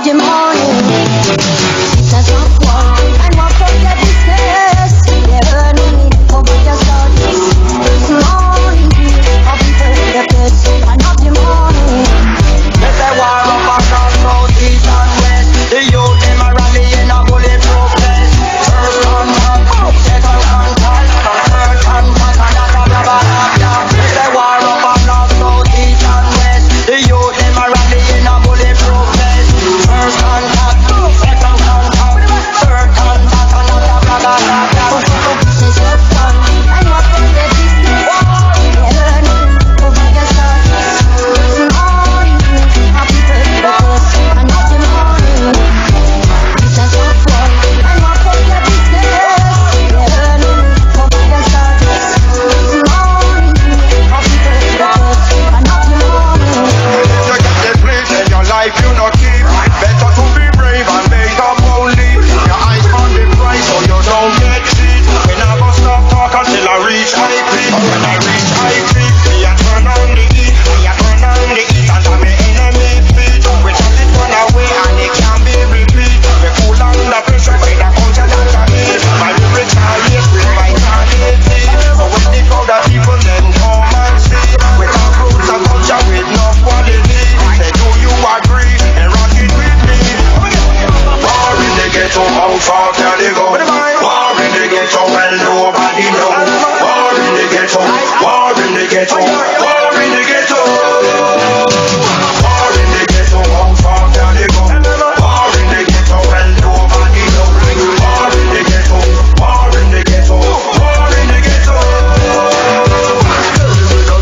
of the morning. It's a tough one, and what of your business? You're earning it over your studies. This morning, I'll be the best and of the morning. There's a war up across south, east and west. The youth them a rally in a bulletproof vest. First contact, second contact, third contact, and that's a blah blah blah. There's a war up across south, east and west. The youth them a rally in a bulletproof vest. First contact, second contact, third contact, and that's a blah blah blah. This is fun, and what of your business? You're earning over your studies. This morning, I'll be the best and of the morning. It's a tough one, and what of your business? You're earning over your studies. This morning, I'll be the best and of the morning. If you get the place in your life you not keep, better to be brave and make up only. Your eyes on the prize so you don't get cheat. We never stop talk until I reach high peak. When I reach high peak, me a turn on the heat. Me a turn on the heat and I'm an enemy feet. We tell it run away and it can't be repeat. We cool under pressure with the culture that I need. My lyrics are yes, with vitality. But when the crowd of people then come and see, we have roots and culture with no quality. Say do you agree and rock it with me? War in the ghetto, how far can they go? War in the ghetto and nobody knows. War in the ghetto, war in the ghetto, war in the ghetto. War in the ghetto, how far can they go? War in the ghetto and nobody knows. War in the ghetto, war in the ghetto, war in the ghetto.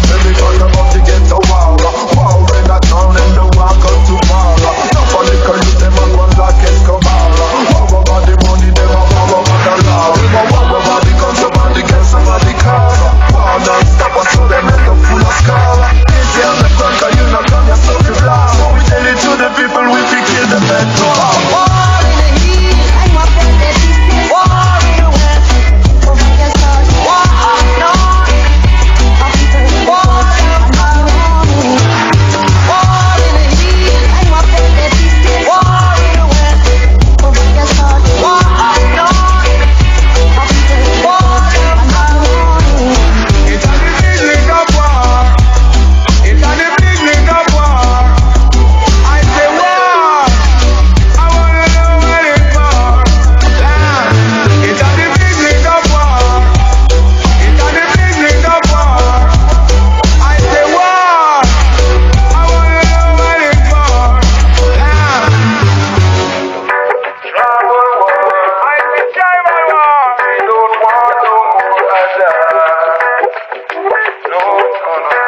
Tell me talk about the ghetto war. War in the town and the war come to war. No political youth them a run like Escobar. War about the money them a war about the law. War about the guns about the girls about the cars. War non-stop and so them end up full of scars. If you have the gun cause you not done yourself to blast. So we tell it to the people we fi kill the mental. War in the heat, and what of your business? War in the west, over your studies. War north, I'll be the best and of the morning. War in the heat, and what of your business? War in the west, over your studies. War north, I'll be the best and of the morning. It's on the beginning of war. It's on the beginning of war. I say war. I wanna know what it's for. It's on the beginning of war. It's on the beginning of war. I say war. I wanna know what it's for. I say China war. We don't want no more of that. No, no, no.